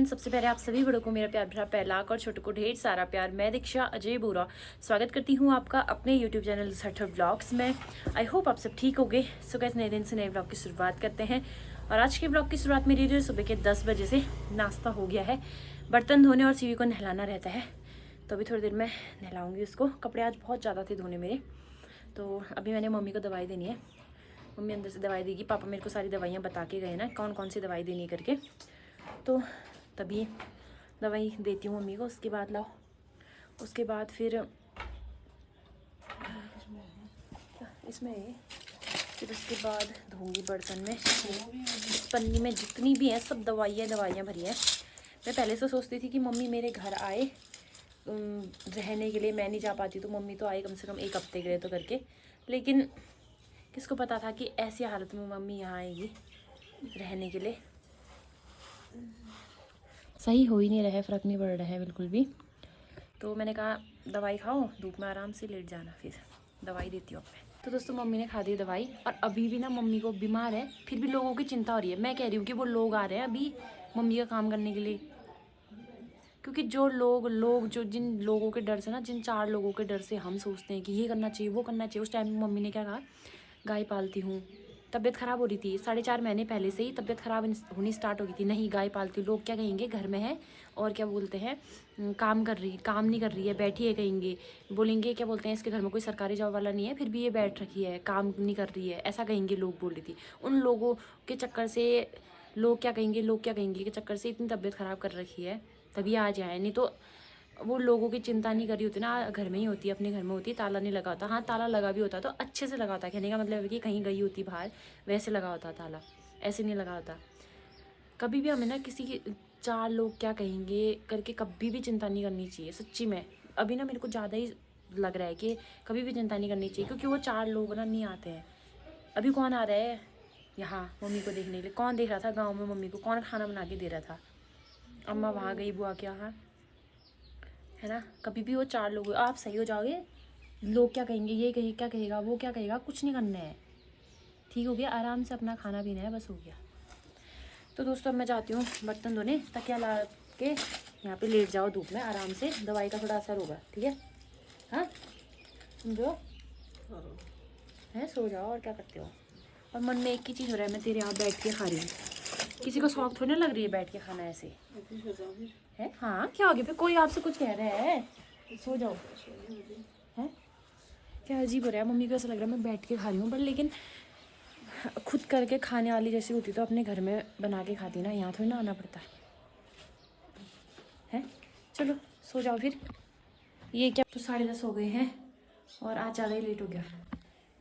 Friends, सबसे पहले आप सभी बड़ों को मेरा प्यार भरा पहला और छोटों को ढेर सारा प्यार। मैं दीक्षा अजय बोरा स्वागत करती हूँ आपका अपने यूट्यूब चैनल सठर ब्लॉग्स में। आई होप आप सब ठीक हो गए। सो गाइस, नए दिन से नए ब्लॉग की शुरुआत करते हैं और आज के ब्लॉग की शुरुआत मेरी जो सुबह के 10 बजे से नाश्ता हो गया है। बर्तन धोने और सीवी को नहलाना रहता है, तो अभी थोड़ी देर में नहलाऊँगी उसको। कपड़े आज बहुत ज़्यादा थे धोने मेरे, तो अभी मैंने मम्मी को दवाई देनी है। मम्मी अंदर से दवाई देगी। पापा मेरे को सारी दवाइयाँ बता के गए ना कौन कौन सी दवाई देनी करके, तो तभी दवाई देती हूँ मम्मी को। उसके बाद लाओ, उसके बाद फिर इसमें फिर उसके बाद धोऊंगी बर्तन में। इस पन्नी में जितनी भी हैं सब दवाइयाँ भरी हैं। मैं पहले से सोचती थी कि मम्मी मेरे घर आए रहने के लिए। मैं नहीं जा पाती तो मम्मी तो आए कम से कम एक हफ्ते के लिए तो करके, लेकिन किसको पता था कि ऐसी हालत में मम्मी यहाँ आएगी रहने के लिए। सही हो ही नहीं रहा है, फ़र्क नहीं पड़ रहा है बिल्कुल भी। तो मैंने कहा दवाई खाओ, धूप में आराम से लेट जाना, फिर दवाई देती हूँ अब मैं। तो दोस्तों मम्मी ने खा दी दवाई और अभी भी ना मम्मी को बीमार है, फिर भी लोगों की चिंता हो रही है। मैं कह रही हूँ कि वो लोग आ रहे हैं अभी मम्मी का काम करने के लिए, क्योंकि जो लोग जो जिन लोगों के डर से ना, जिन 4 लोगों के डर से हम सोचते हैं कि ये करना चाहिए वो करना चाहिए। उस टाइम में मम्मी ने क्या कहा, गाय पालती हूँ, तबीयत ख़राब हो रही थी। 4.5 महीने पहले से ही तबीयत ख़राब होनी स्टार्ट हो गई थी। नहीं गाय पालती हूँ, लोग क्या कहेंगे, घर में है और क्या बोलते हैं काम नहीं कर रही है, बैठी है, कहेंगे। बोलेंगे क्या बोलते हैं, इसके घर में कोई सरकारी जॉब वाला नहीं है फिर भी ये बैठ रखी है, काम नहीं कर रही है, ऐसा कहेंगे लोग, बोल रही थी। उन लोगों के चक्कर से लोग क्या कहेंगे के चक्कर से इतनी तबीयत ख़राब कर रखी है, तभी आज आए। नहीं तो वो लोगों की चिंता नहीं कर रही होती ना, घर में ही होती, अपने घर में होती, ताला नहीं लगा होता। हाँ, ताला लगा भी होता तो अच्छे से लगा होता, कहने का मतलब है कि कहीं गई होती बाहर वैसे लगा होता ताला, ऐसे नहीं लगा होता। कभी भी हमें ना किसी की 4 लोग क्या कहेंगे करके कभी भी चिंता नहीं करनी चाहिए, सच्ची में। अभी ना मेरे को ज़्यादा ही लग रहा है कि कभी भी चिंता नहीं करनी चाहिए, क्योंकि वो 4 लोग ना नहीं आते हैं। अभी कौन आ रहा है यहाँ मम्मी को देखने के लिए? कौन देख रहा था गाँव में मम्मी को? कौन खाना बना के दे रहा था? अम्मा वहाँ गई, बुआ के यहाँ, है ना। कभी भी वो 4 लोग, आप सही हो जाओगे, लोग क्या कहेंगे, ये कहे क्या कहेगा, वो क्या कहेगा, कुछ नहीं करना है, ठीक हो गया। आराम से अपना खाना पीना है, बस हो गया। तो दोस्तों अब मैं जाती हूँ बर्तन धोने, तकिया ला के यहाँ पे लेट जाओ धूप में आराम से, दवाई का थोड़ा असर होगा, ठीक है। हाँ समझो है, सो जाओ और क्या करते हो। और मन में एक ही चीज़ हो रहा है, मैं तेरे यहाँ बैठ के खा रही हूँ। किसी को शौक थोड़ी ना लग रही है बैठ के खाना ऐसे है। हाँ क्या हो गया फिर, कोई आपसे कुछ कह रहा है? सो जाओ है। क्या अजीब हो रहा है, मम्मी को ऐसा लग रहा है मैं बैठ के खा रही हूँ, पर लेकिन खुद करके खाने वाली जैसी होती तो अपने घर में बना के खाती ना, यहाँ थोड़ी ना आना पड़ता है। चलो सो जाओ फिर। ये क्या, तो 10:30 हो गए हैं और आज ज़्यादा ही लेट हो गया।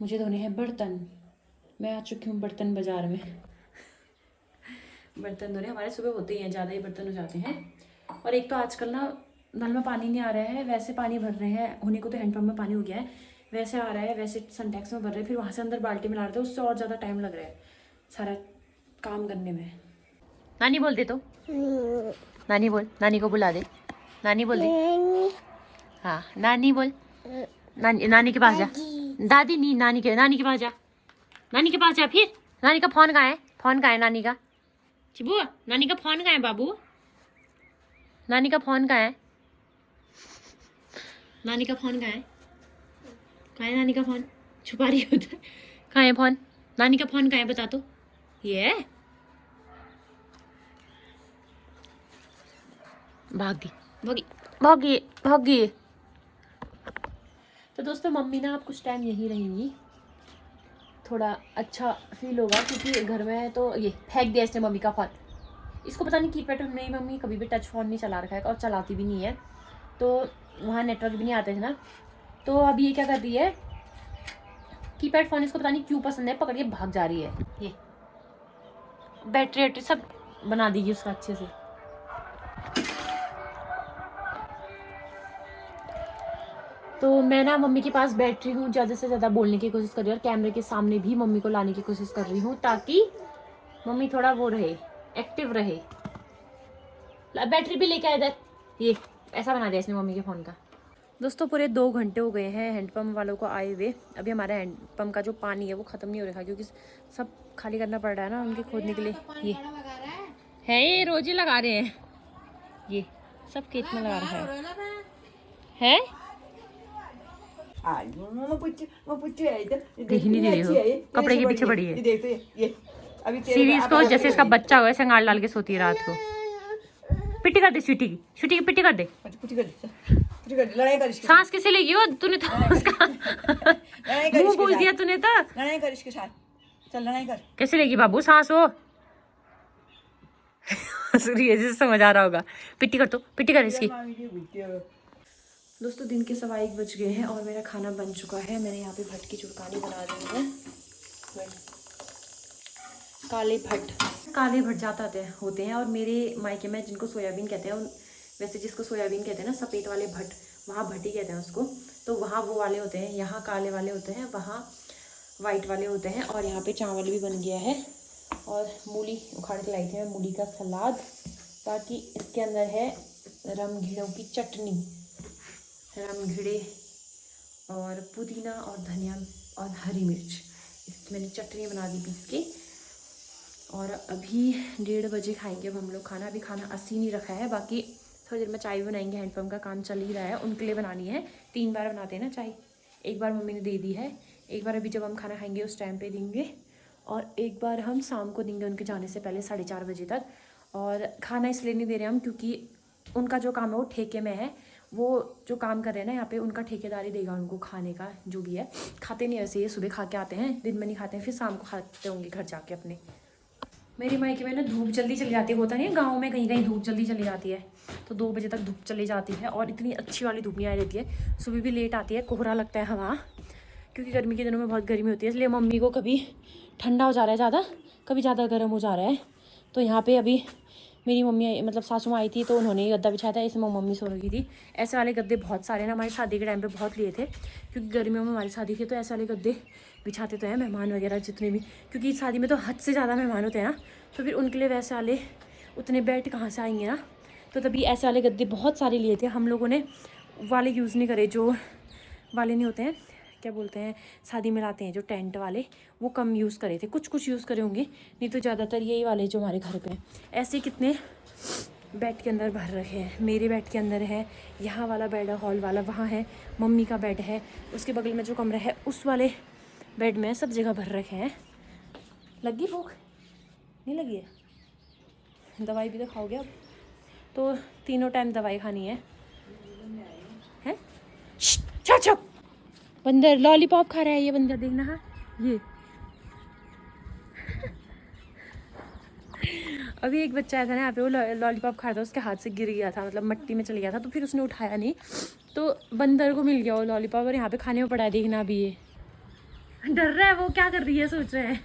मुझे धोने हैं बर्तन। मैं आ चुकी हूँ बर्तन बाज़ार में बर्तन धोने हमारे सुबह होते ही हैं, ज़्यादा ही बर्तन हो जाते हैं। और एक तो आजकल ना नल में पानी नहीं आ रहा है, वैसे पानी भर रहे हैं, होने को तो हैंडपम्प में पानी हो गया है, वैसे आ रहा है, वैसे सिंटेक्स में भर रहे हैं, फिर वहाँ से अंदर बाल्टी में ला रहे थे, उससे और ज़्यादा टाइम लग रहा है सारा काम करने में। नानी बोल दे, तो नानी बोल, नानी को बुला दे, नानी बोल दे। हाँ नानी बोल, नानी के पास जा। दादी नहीं, नानी के पास जा, नानी के पास जा। फिर नानी का फ़ोन कहाँ है? फ़ोन कहाँ है नानी का? चिबू, नानी का फ़ोन कहाँ है बाबू? नानी का फ़ोन कहाँ है? नानी का फ़ोन कहाँ है? कहाँ है नानी का फ़ोन? छुपा रही हो उधर। कहाँ है फ़ोन? नानी का फ़ोन कहाँ है बता तो। ये भागी भागी भागी भागी। तो दोस्तों मम्मी ना आप कुछ टाइम यहीं रहेंगी, थोड़ा अच्छा फील होगा, क्योंकि घर में है तो ये फेंक दिया इसने मम्मी का फ़ोन। इसको पता नहीं कीपैड में, मम्मी कभी भी टच फ़ोन नहीं चला रखा है और चलाती भी नहीं है, तो वहाँ नेटवर्क भी नहीं आते थे ना। तो अभी ये क्या कर रही है, कीपैड फ़ोन इसको पता नहीं क्यों पसंद है, पकड़ के भाग जा रही है। ये बैटरी सब बना देगी उसका अच्छे से। तो मैं ना मम्मी के पास बैठ रही हूँ, ज़्यादा से ज़्यादा बोलने की कोशिश कर रही हूँ और कैमरे के सामने भी मम्मी को लाने की कोशिश कर रही हूँ, ताकि मम्मी थोड़ा वो रहे, एक्टिव रहे। बैटरी भी लेके आए इधर। ये ऐसा बना दिया इसने मम्मी के फ़ोन का। दोस्तों पूरे 2 घंटे हो गए हैं हैंडपम्प वालों को आए हुए। अभी हमारे हैंडपम्प का जो पानी है वो ख़त्म नहीं हो रहा, क्योंकि सब खाली करना पड़ रहा है ना उनके खोदने के लिए। ये है, ये रोज ही लगा रहे हैं। ये सब खेत में लगा रखा है देख नहीं दे रही हो, कपड़े के पीछे पड़ी है। सीरीज को जैसे इसका बच्चा हो ऐसे गाल डाल के सोती है रात को। पिट्टी कर दे स्वीटी की पिट्टी कर दे। सांस किसे लेगी हो तूने तो उसका मुंह बोल दिया तूने तो। लड़ाई कर इसके साथ, चल लड़ाई कर। कैसे लेगी बाबू सांस हो समझ आ रहा होगा। पिट्टी कर, तो पिट्टी कर इसकी। दोस्तों दिन के 1:15 बज गए हैं और मेरा खाना बन चुका है। मैंने यहाँ पे भट्ट की चुड़कानी बना दी है। काले भट्ट जाता होते हैं और मेरे मायके में जिनको सोयाबीन कहते हैं, वैसे जिसको सोयाबीन कहते हैं ना, सफ़ेद वाले भट्ट, वहाँ भट्टी कहते हैं उसको। तो वहाँ वो वाले होते हैं, यहाँ काले वाले होते हैं, वहाँ वाइट वाले होते हैं। और यहाँ पे चावल भी बन गया है और मूली उखाड़ के लाई थी मैं, मूली का सलाद। बाकी इसके अंदर है रमघीड़ों की चटनी, रमघीड़े और पुदीना और धनिया और हरी मिर्च, इसकी मैंने चटनी बना दी पीस के। और अभी 1:30 बजे खाएंगे अब हम लोग खाना। अभी खाना 80 नहीं रखा है, बाकी थोड़ी देर में चाय भी बनाएंगे। हैंडपम्प का काम चल ही रहा है, उनके लिए बनानी है। 3 बार बनाते हैं ना चाय, एक बार मम्मी ने दे दी है, एक बार अभी जब हम खाना खाएंगे उस टाइम पे देंगे, और एक बार हम शाम को देंगे उनके जाने से पहले 4:30 बजे तक। और खाना इसलिए नहीं दे रहे हम क्योंकि उनका जो काम है वो ठेके में है। वो जो काम कर रहे हैं ना यहाँ पे, उनका ठेकेदारी देगा उनको खाने का, जो भी है। खाते नहीं वैसे, ये सुबह खा के आते हैं, दिन में नहीं खाते हैं, फिर शाम को खाते होंगे घर जाके अपने। मेरी मायके में ना धूप जल्दी चली जाती है, होता नहीं है गाँव में कहीं कहीं धूप जल्दी चली जाती है, तो 2 बजे तक धूप चली जाती है। और इतनी अच्छी वाली धूप नहीं आ रहती है, सुबह भी लेट आती है, कोहरा लगता है हवा, क्योंकि गर्मी के दिनों में बहुत गर्मी होती है। इसलिए मम्मी को कभी ठंडा हो जा रहा है ज़्यादा, कभी ज़्यादा गर्म हो जा रहा है। तो यहाँ पे अभी मेरी मम्मी मतलब सासू माँ आई थी, तो उन्होंने गद्दा बिछाया था, इसमें मम्मी सो रही थी। ऐसे वाले गद्दे बहुत सारे ना हमारी शादी के टाइम पे बहुत लिए थे, क्योंकि गर्मियों में हमारी शादी थी, तो ऐसे वाले गद्दे बिछाते तो हैं मेहमान वगैरह जितने भी, क्योंकि शादी में तो हद से ज़्यादा मेहमान होते हैं ना, तो फिर उनके लिए वैसे वाले उतने बेड कहाँ से आएंगे ना, तो तभी ऐसे वाले गद्दे बहुत सारे लिए थे। हम लोगों ने वाले यूज़ नहीं करे, जो वाले नहीं होते हैं, क्या बोलते हैं, शादी में लाते हैं जो टेंट वाले, वो कम यूज़ करे थे। कुछ यूज़ करे होंगे, नहीं तो ज़्यादातर यही वाले जो हमारे घर पे हैं। ऐसे कितने बेड के अंदर भर रखे हैं। मेरे बेड के अंदर है, यहाँ वाला बेड है, हॉल वाला वहाँ है, मम्मी का बेड है, उसके बगल में जो कमरा है उस वाले बेड में, सब जगह भर रखे हैं। लगी भूख? नहीं लगी है? दवाई भी तो खाओगे अब, तो 3 टाइम दवाई खानी है। हैं? चुप बंदर लॉलीपॉप खा रहा है ये बंदर, देखना। हाँ ये अभी एक बच्चा आया था ना यहाँ पे, वो लॉलीपॉप खाया था, उसके हाथ से गिर गया था, मतलब मिट्टी में चल गया था, तो फिर उसने उठाया नहीं, तो बंदर को मिल गया वो लॉलीपॉप, और यहाँ पे खाने में पड़ा है। देखना अभी ये डर रहा है, वो क्या कर रही है सोच रहे हैं।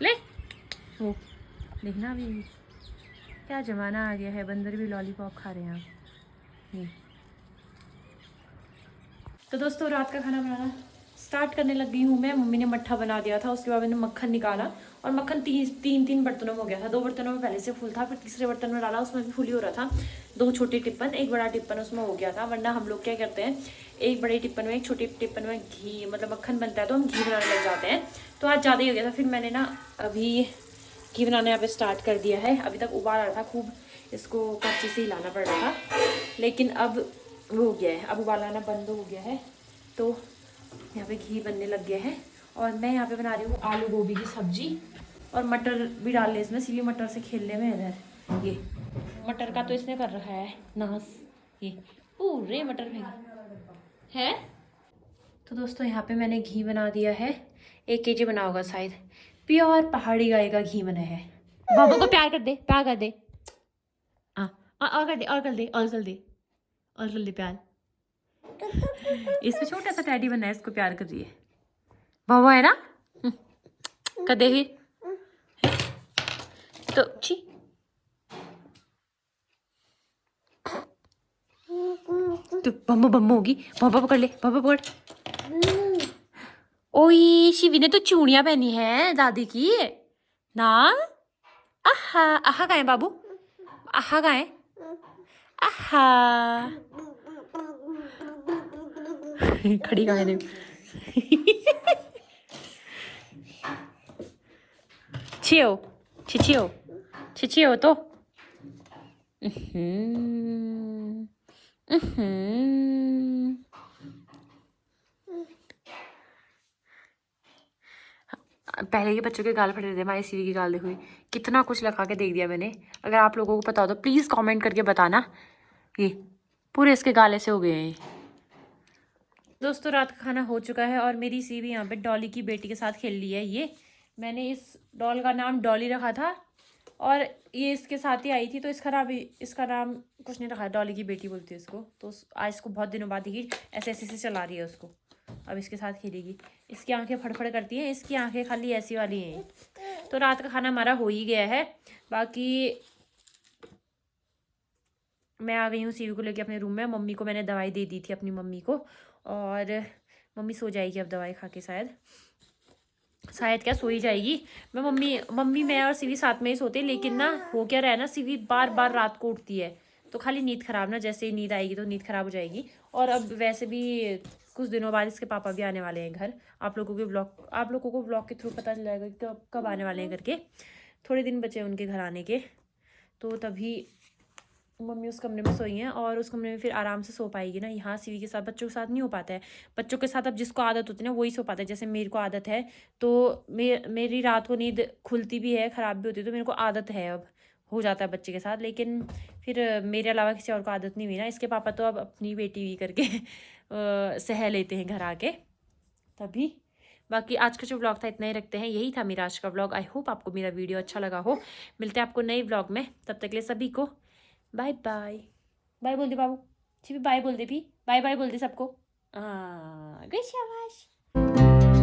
ले वो देखना अभी क्या जमाना आ गया है, बंदर भी लॉलीपॉप खा रहे हैं ये। तो दोस्तों रात का खाना बनाना स्टार्ट करने लग गई हूँ मैं। मम्मी ने मट्ठा बना दिया था, उसके बाद मैंने मक्खन निकाला, और मक्खन तीन बर्तनों में हो गया था। 2 बर्तनों में पहले से फुल था, फिर तीसरे बर्तन में डाला, उसमें भी फुल ही हो रहा था। 2 छोटे टिप्पन, 1 बड़ा टिप्पन उसमें हो गया था। वरना हम लोग क्या करते हैं, 1 बड़े टिप्पन में 1 छोटे टिप्पन में घी, मतलब मक्खन बनता है तो हम घी बनाने लग जाते हैं। तो आज ज़्यादा ही हो गया था, फिर मैंने ना अभी घी बनाना यहाँ पे स्टार्ट कर दिया है। अभी तक उबाल रहा था खूब, इसको कच्ची से हिलाना पड़ रहा था, लेकिन अब वो हो गया है, अब उबाल आना बंद हो गया है। तो यहाँ पे घी बनने लग गया है, और मैं यहाँ पे बना रही हूँ आलू गोभी की सब्जी, और मटर भी डाल ले इसमें, इसीलिए मटर से खेलने में इधर ये मटर का तो इसने कर रखा है नाश, ये पूरे मटर में है। तो दोस्तों यहाँ पे मैंने घी बना दिया है, 1 kg बना होगा शायद, प्योर पहाड़ी गाय का घी बना है। बाबा को प्यार कर दे, प्यार कर दे, और कर दे, और कर दे, और कर दे, और कर दे प्यार। इसमें छोटा सा टैडी बना है, इसको प्यार कर रही है बाबा, है ना? कर देगी तो छी। तो बम्बो होगी, बाबा पकड़ ले, बाबा पकड़। ओई शिवी ने तो चूड़ियां पहनी है दादी की ना। आहा आहा कहाँ है बाबू, आहा कहाँ है, आहा खड़ी कहाँ है छियो छिछियो छिछियो तो पहले के बच्चों के गाल फटे थे, हमारी सीवी की गाल देखो, कितना कुछ लगा के देख दिया मैंने। अगर आप लोगों को पता हो तो प्लीज़ कमेंट करके बताना। ये पूरे इसके गाल ऐसे हो गए हैं। दोस्तों रात का खाना हो चुका है और मेरी सीवी यहाँ पे डॉली की बेटी के साथ खेल ली है। ये मैंने इस डॉल का नाम डॉली रखा था और ये इसके साथ ही आई थी, तो इसका नाम कुछ नहीं रखा, डॉली की बेटी बोलती है इसको। तो आज इसको बहुत दिनों बाद ही ऐसे ऐसे से चला रही है उसको। अब इसके साथ खेलेगी। इसकी आंखें फड़फड़ करती हैं, इसकी आंखें खाली ऐसी वाली हैं। तो रात का खाना हमारा हो ही गया है। बाकी मैं आ गई हूँ सीवी को लेके अपने रूम में। मम्मी को मैंने दवाई दे दी थी, अपनी मम्मी को, और मम्मी सो जाएगी अब दवाई खा के। शायद क्या सो ही जाएगी। मम्मी मैं और सीवी साथ में ही सोते, लेकिन ना हो क्या रहा है ना, सीवी बार बार रात को उठती है, तो खाली नींद खराब ना, जैसे ही नींद आएगी तो नींद खराब हो जाएगी। और अब वैसे भी कुछ दिनों बाद इसके पापा भी आने वाले हैं घर। आप लोगों को ब्लॉग के थ्रू पता चल जाएगा कि कब आने वाले हैं करके। थोड़े दिन बचे उनके घर आने के, तो तभी मम्मी उस कमरे में सोई हैं और उस कमरे में फिर आराम से सो पाएगी ना। यहाँ सीवी के साथ बच्चों के साथ नहीं हो पाता है। बच्चों के साथ अब जिसको आदत होती है ना वही सो पाता है। जैसे मेरे को आदत है, तो मेरी रात को नींद खुलती भी है, ख़राब भी होती है, तो मेरे को आदत है, अब हो जाता है बच्चे के साथ। लेकिन फिर मेरे अलावा किसी और को आदत नहीं हुई ना। इसके पापा तो अब अपनी बेटी भी करके सह लेते हैं घर आके तभी। बाकी आज का जो व्लॉग था इतना ही रखते हैं। यही था मेरा आज का व्लॉग। आई होप आपको मेरा वीडियो अच्छा लगा हो। मिलते हैं आपको नए व्लॉग में, तब तक के लिए सभी को बाय बाय। बाय बोल दे बाबू, छिपी बाय बोल दे भी, बाय बाय बोल दे सबको। हाँ, गुड शाबाश।